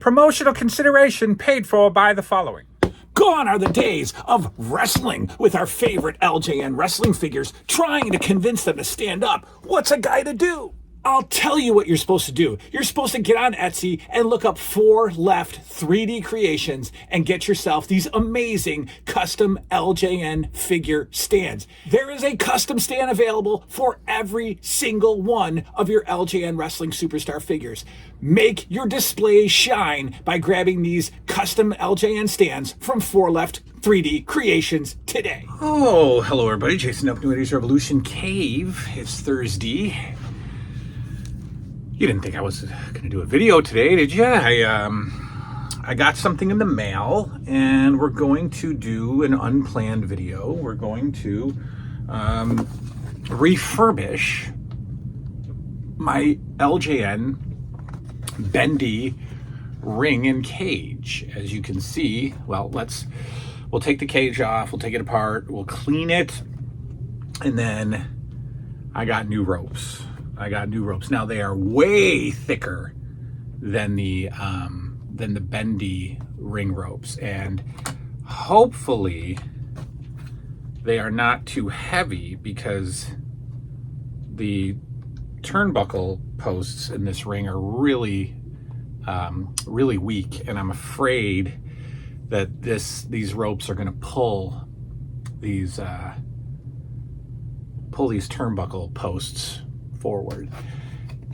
Promotional consideration paid for by the following. Gone are the days of wrestling with our favorite LJN wrestling figures, trying to convince them to stand up. What's a guy to do? I'll tell you what you're supposed to do. You're supposed to get on Etsy and look up 4 Left 3D Creations and get yourself these amazing custom LJN figure stands. There is a custom stand available for every single one of your LJN wrestling superstar figures. Make your display shine by grabbing these custom LJN stands from 4 Left 3D Creations today. Oh, hello everybody. Jason up, New 80s Revolution Cave. It's Thursday. You didn't think I was going to do a video today, did you? I got something in the mail, and we're going to do an unplanned video. We're going to refurbish my LJN Bendy ring and cage. As you can see, well, we'll take the cage off, we'll take it apart, we'll clean it, and then I got new ropes. Now they are way thicker than the Bendy ring ropes, and hopefully they are not too heavy because the turnbuckle posts in this ring are really weak, and I'm afraid that these ropes are going to pull these turnbuckle posts forward.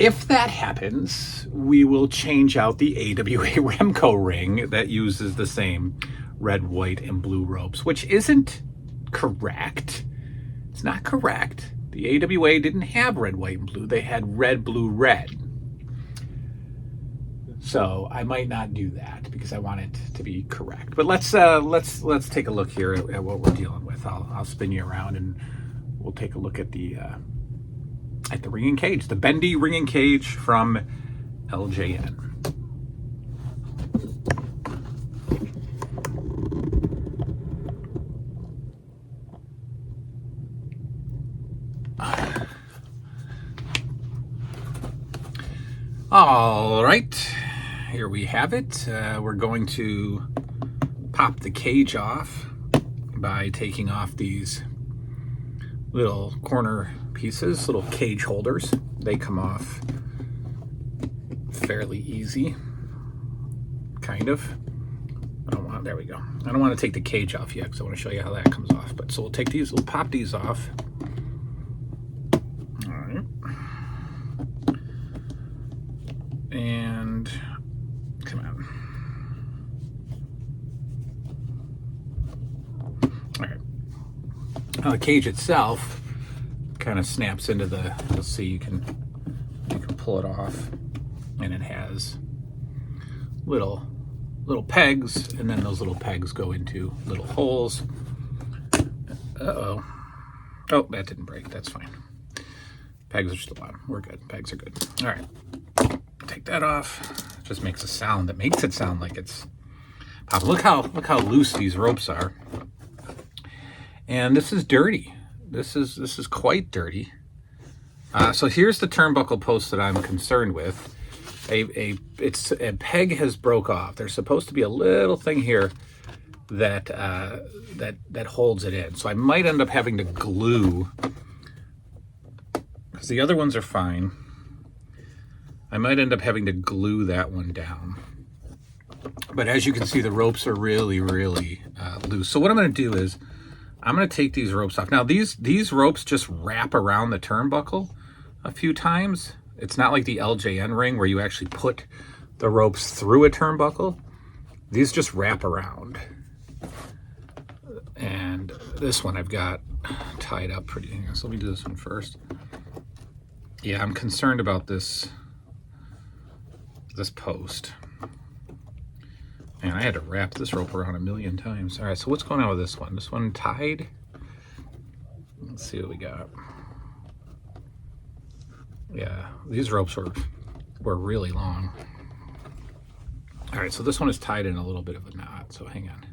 If that happens, we will change out the AWA Remco Ring that uses the same red, white, and blue ropes, which isn't correct. It's not correct. The AWA didn't have red, white, and blue. They had red, blue, red. So I might not do that because I want it to be correct. But let's take a look here at what we're dealing with. I'll spin you around and we'll take a look at the ring and cage, the Bendy ring and cage from LJN. All right, here we have it. We're going to pop the cage off by taking off these little corner pieces, little cage holders. They come off fairly easy, kind of. There we go. I don't want to take the cage off yet because I want to show you how that comes off. But so we'll take these, we'll pop these off. All right. And come on. All right. Now the cage itself kind of snaps into the, you'll see you can pull it off, and it has little pegs, and then those little pegs go into little holes. Oh, that didn't break. That's fine. Pegs are still on. We're good. Pegs are good. All right. Take that off. It just makes a sound that makes it sound like it's popping. Look how loose these ropes are. And this is dirty. This is quite dirty. So here's the turnbuckle post that I'm concerned with. A peg has broke off. There's supposed to be a little thing here that holds it in. So I might end up having to glue, because the other ones are fine. I might end up having to glue that one down. But as you can see, the ropes are really loose. So what I'm going to do is I'm going to take these ropes off. Now these ropes just wrap around the turnbuckle a few times. It's not like the LJN ring where you actually put the ropes through a turnbuckle. These just wrap around. And this one I've got tied up pretty. So let me do this one first. Yeah, I'm concerned about this post. And I had to wrap this rope around a million times. All right, so what's going on with this one? This one tied? Let's see what we got. Yeah, these ropes were really long. All right, so this one is tied in a little bit of a knot, so hang on.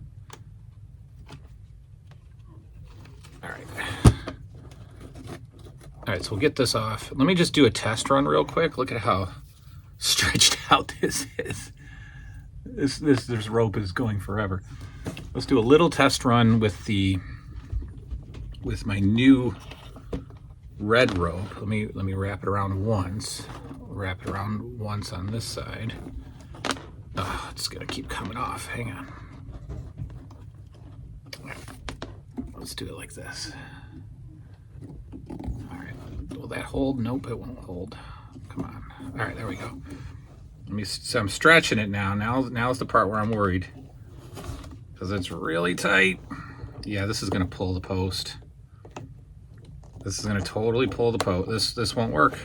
All right. All right, so we'll get this off. Let me just do a test run real quick. Look at how stretched out this is. This rope is going forever. Let's do a little test run with my new red rope. Let me wrap it around once. Wrap it around once on this side. Oh, it's gonna keep coming off. Hang on. Let's do it like this. All right. Will that hold? Nope, it won't hold. Come on. All right, there we go. So I'm stretching it now. Now's the part where I'm worried, because it's really tight. Yeah, this is gonna pull the post. This is gonna totally pull the post. This won't work.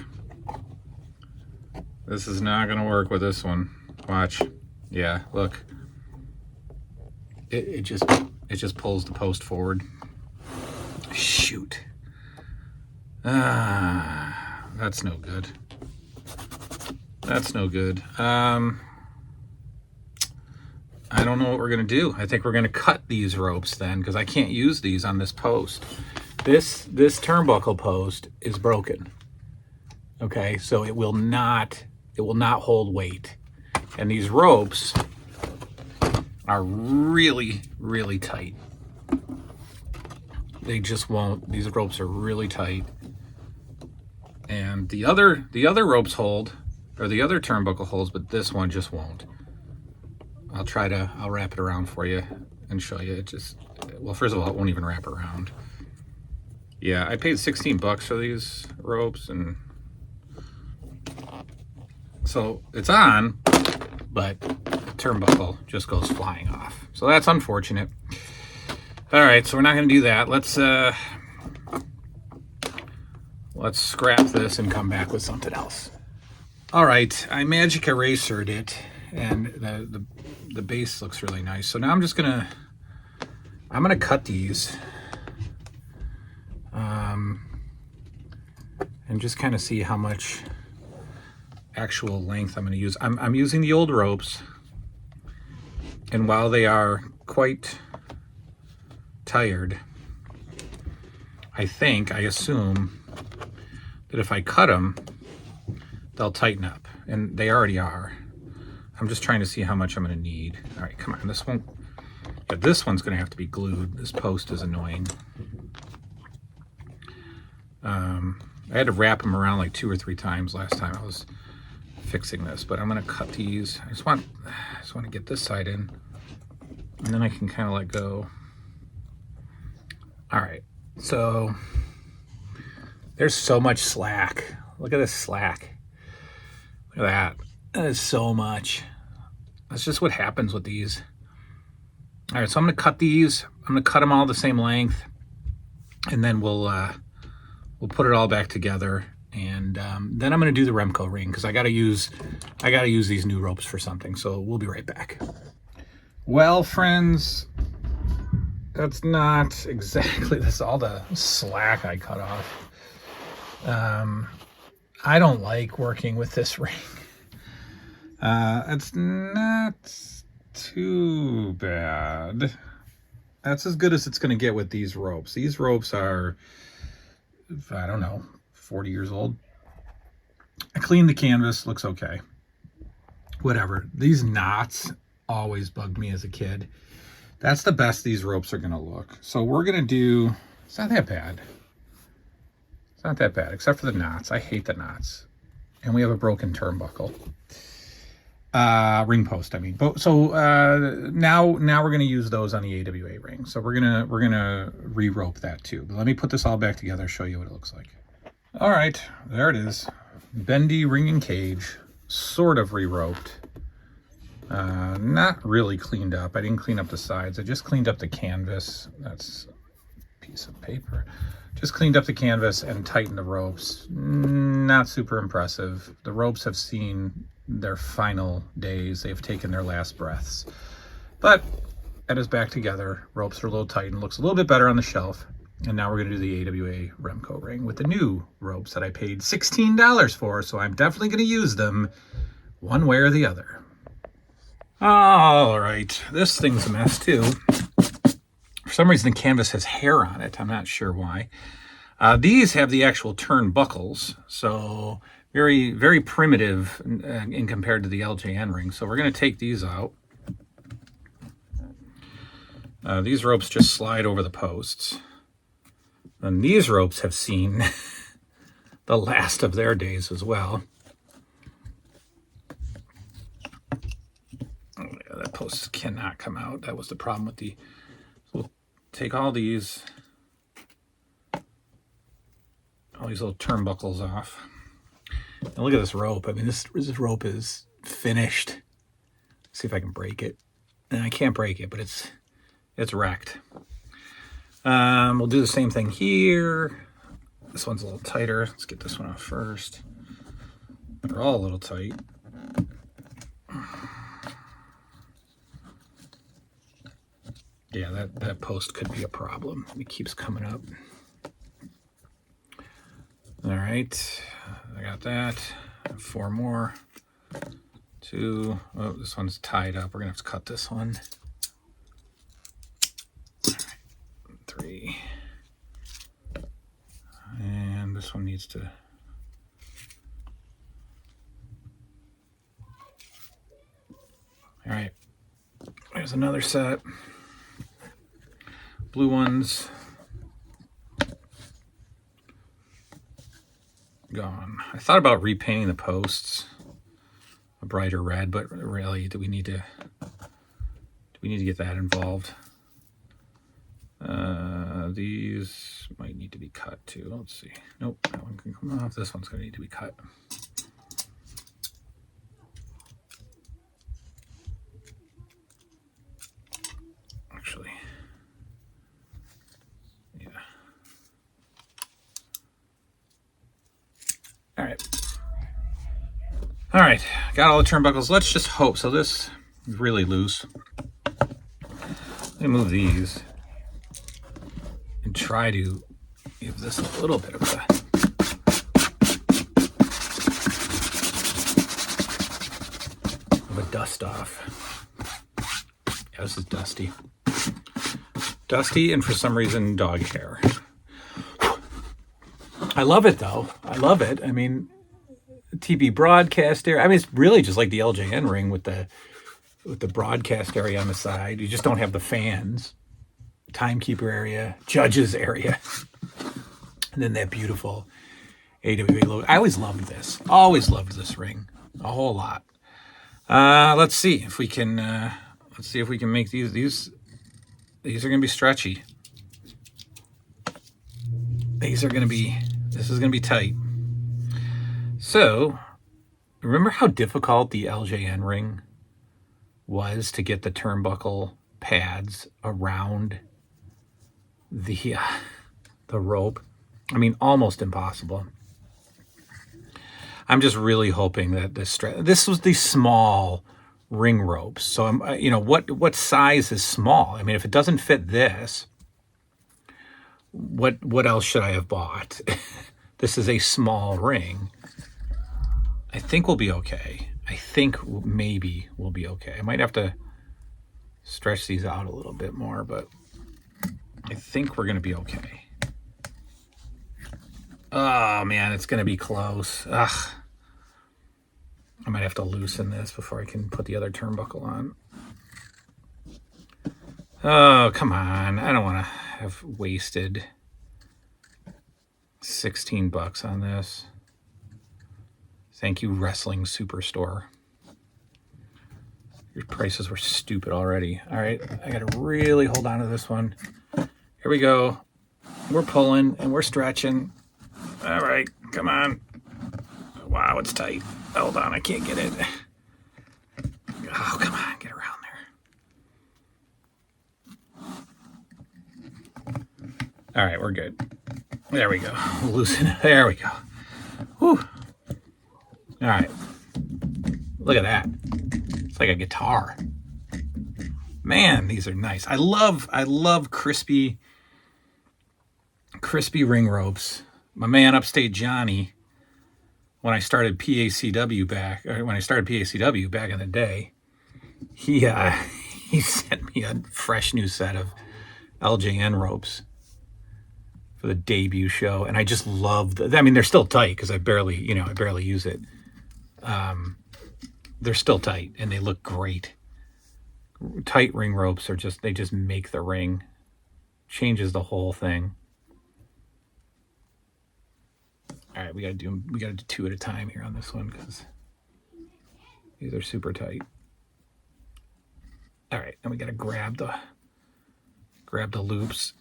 This is not gonna work with this one. Watch. Yeah, look. It just pulls the post forward. Shoot. That's no good. That's no good. I don't know what we're gonna do. I think we're gonna cut these ropes then, because I can't use these on this post. This turnbuckle post is broken. Okay, so it will not hold weight. And these ropes are really, really tight. They just won't. These ropes are really tight. And the other ropes hold, or the other turnbuckle holds, but this one just won't. I'll wrap it around for you and show you. Well, first of all, it won't even wrap around. Yeah, I paid $16 for these ropes, and so it's on, but the turnbuckle just goes flying off. So that's unfortunate. All right, so we're not going to do that. Let's scrap this and come back with something else. All right, I magic erasered it, and the base looks really nice. So now I'm gonna cut these, and just kind of see how much actual length I'm going to use. I'm using the old ropes, and while they are quite tired, I assume that if I cut them, they'll tighten up, and they already are. I'm just trying to see how much I'm going to need. All right, come on. This one's going to have to be glued. This post is annoying. I had to wrap them around like 2 or 3 times last time I was fixing this, but I'm going to cut these. I just want to get this side in, and then I can kind of let go. All right, so there's so much slack. Look at this slack. Look at that. That is so much. That's just what happens with these. All right, so I'm going to cut these. I'm going to cut them all the same length, and then we'll put it all back together, and then I'm going to do the Remco ring, because I got to use these new ropes for something. So we'll be right back. Well, friends, that's not exactly all the slack I cut off. I don't like working with this ring. It's not too bad. That's as good as it's going to get with these ropes. These ropes are, I don't know, 40 years old. I cleaned the canvas, looks okay. Whatever. These knots always bugged me as a kid. That's the best these ropes are going to look. So we're going to do, it's not that bad. It's not that bad, except for the knots. I hate the knots. And we have a broken turnbuckle. Ring post, I mean. So now we're going to use those on the AWA ring. So we're gonna re-rope that too. But let me put this all back together, show you what it looks like. All right, there it is. Bendy ring and cage, sort of re-roped. Not really cleaned up. I didn't clean up the sides. I just cleaned up the canvas. That's a piece of paper. Just cleaned up the canvas and tightened the ropes. Not super impressive. The ropes have seen their final days. They've taken their last breaths. But that is back together. Ropes are a little tight and looks a little bit better on the shelf. And now we're going to do the AWA Remco ring with the new ropes that I paid $16 for. So I'm definitely going to use them one way or the other. All right. This thing's a mess too. For some reason, the canvas has hair on it. I'm not sure why. These have the actual turnbuckles. So very, very primitive in compared to the LJN ring. So we're going to take these out. These ropes just slide over the posts. And these ropes have seen the last of their days as well. Oh, yeah, that post cannot come out. That was the problem with the... So we'll take all these little turnbuckles off. And look at this rope. I mean, this rope is finished. Let's see if I can break it. And I can't break it, but it's wrecked. We'll do the same thing here. This one's a little tighter. Let's get this one off first. They're all a little tight. Yeah, that post could be a problem. It keeps coming up. All right, I got that. 4 more. 2. Oh, this one's tied up. We're gonna have to cut this one. All right. 3. And this one needs to... All right, there's another set. Blue ones. Gone. I thought about repainting the posts a brighter red, but really, do we need to get that involved? These might need to be cut too. Let's see. Nope, that one can come off. This one's going to need to be cut. Actually, yeah. All right, got all the turnbuckles. Let's just hope. So this is really loose. Let me move these and try to give this a little bit of a dust off. Yeah, this is dusty. Dusty, and for some reason, dog hair. I love it, though. I love it. I mean, TV broadcast area. I mean, it's really just like the LJN ring with the broadcast area on the side. You just don't have the fans. Timekeeper area, judges area, and then that beautiful AWA logo. I always loved this. Always loved this ring a whole lot. Let's see if we can. Let's see if we can make these. These are going to be stretchy. These are going to be. This is going to be tight. So, remember how difficult the LJN ring was to get the turnbuckle pads around the rope? I mean, almost impossible. I'm just really hoping that this was the small ring ropes. So I'm, what size is small? I mean, if it doesn't fit this, what else should I have bought? This is a small ring. I think we'll be okay. I think maybe we'll be okay. I might have to stretch these out a little bit more, but I think we're going to be okay. Oh, man, it's going to be close. Ugh. I might have to loosen this before I can put the other turnbuckle on. Oh, come on. I don't want to have wasted $16 on this. Thank you, Wrestling Superstore. Your prices were stupid already. All right, I got to really hold on to this one. Here we go. We're pulling and we're stretching. All right, come on. Wow, it's tight. Hold on, I can't get it. Oh, come on, get around there. All right, we're good. There we go. We'll loosen it. There we go. Whew. All right. Look at that. It's like a guitar. Man, these are nice. I love crispy ring ropes. My man Upstate Johnny, when I started PACW back in the day, he sent me a fresh new set of LJN ropes for the debut show, and I just loved. I mean, they're still tight because I barely use it. They're still tight and they look great. Tight ring ropes are they just make the ring. Changes the whole thing. All right, we gotta do 2 at a time here on this one because these are super tight. All right, and we gotta grab the loops,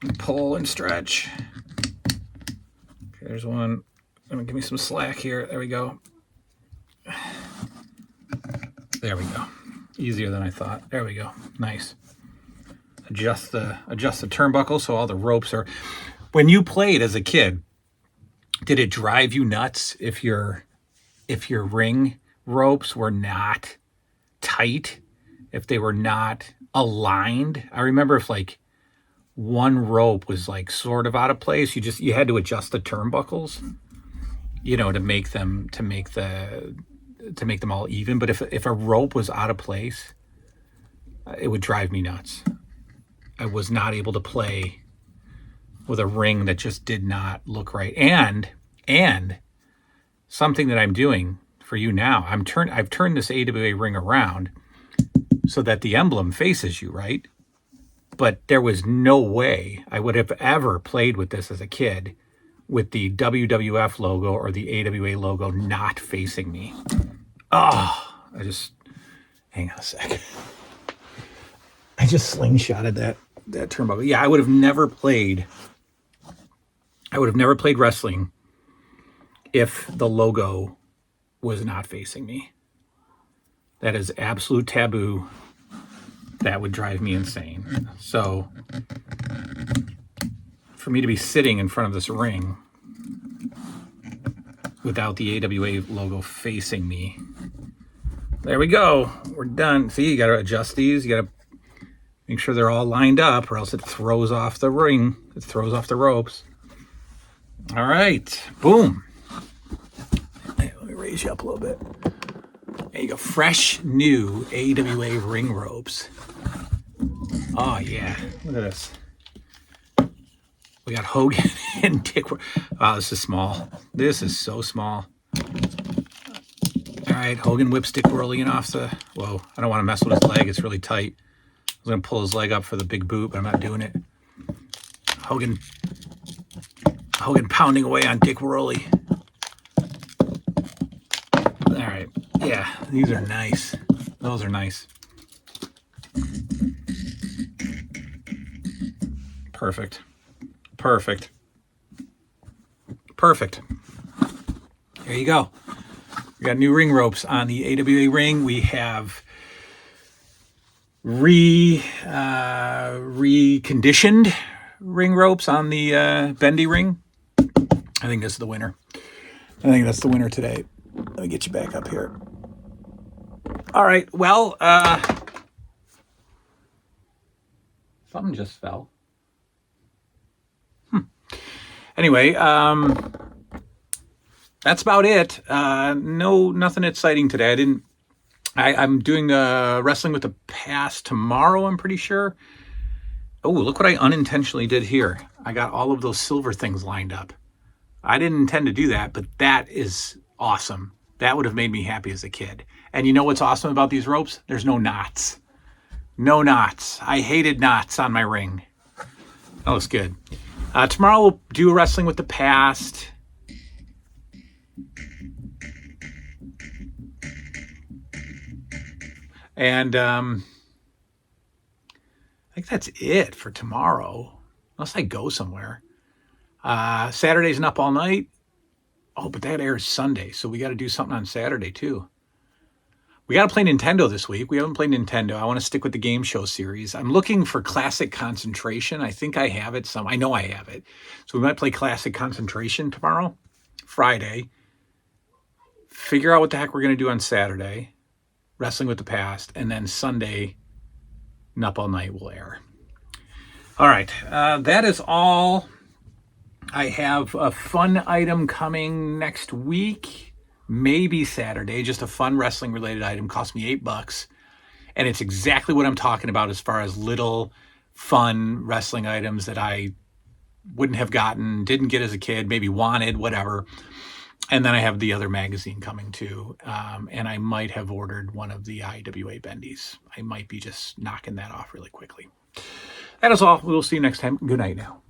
and pull and stretch. Okay, there's one. Give me some slack here. There we go. There we go. Easier than I thought. There we go. Nice. Adjust the turnbuckle so all the ropes are. When you played as a kid, did it drive you nuts if your ring ropes were not tight, if they were not aligned? I remember if like one rope was like sort of out of place, you had to adjust the turnbuckles, to make them all even. But if a rope was out of place, it would drive me nuts. I was not able to play with a ring that just did not look right. And something that I'm doing for you now, I've turned this AWA ring around so that the emblem faces you, right? But there was no way I would have ever played with this as a kid with the WWF logo or the AWA logo not facing me. Oh, hang on a sec. I just slingshotted that turnbuckle. Yeah, I would have never played wrestling if the logo was not facing me. That is absolute taboo. That would drive me insane. So for me to be sitting in front of this ring without the AWA logo facing me, there we go. We're done. See, you got to adjust these. You got to make sure they're all lined up or else it throws off the ring. It throws off the ropes. All right. Boom. Hey, let me raise you up a little bit. There you go. Fresh new AWA ring ropes. Oh, yeah. Look at this. We got Hogan and Dick. Wow, this is small. This is so small. All right. Hogan whips Dick Whirling off the... Whoa. I don't want to mess with his leg. It's really tight. I was going to pull his leg up for the big boot, but I'm not doing it. Hogan pounding away on Dick Whirly. All right. Yeah, these are nice. Those are nice. Perfect. There you go. We got new ring ropes on the AWA ring. We have reconditioned ring ropes on the Bendy ring. I think that's the winner. Today. Let me get you back up here. All right. Well, something just fell. Anyway, that's about it. Nothing exciting today. I'm doing Wrestling with the Past tomorrow, I'm pretty sure. Oh, look what I unintentionally did here. I got all of those silver things lined up. I didn't intend to do that, but that is awesome. That would have made me happy as a kid. And you know what's awesome about these ropes? There's no knots. No knots. I hated knots on my ring. That looks good. Tomorrow we'll do Wrestling with the Past. And I think that's it for tomorrow, unless I go somewhere. Saturday's an Up All Night. Oh, but that airs Sunday, so we got to do something on Saturday too. We got to play Nintendo this week. We haven't played Nintendo. I want to stick with the game show series. I'm looking for Classic Concentration. I think I have it. I know I have it. So we might play Classic Concentration tomorrow, Friday. Figure out what the heck we're going to do on Saturday. Wrestling with the Past. And then Sunday, Up All Night will air. All right. That is all. I have a fun item coming next week. Maybe Saturday, just a fun wrestling related item, cost me $8. And it's exactly what I'm talking about as far as little fun wrestling items that I wouldn't have gotten, didn't get as a kid, maybe wanted, whatever. And then I have the other magazine coming too. And I might have ordered one of the IWA Bendies. I might be just knocking that off really quickly. That is all. We will see you next time. Good night now.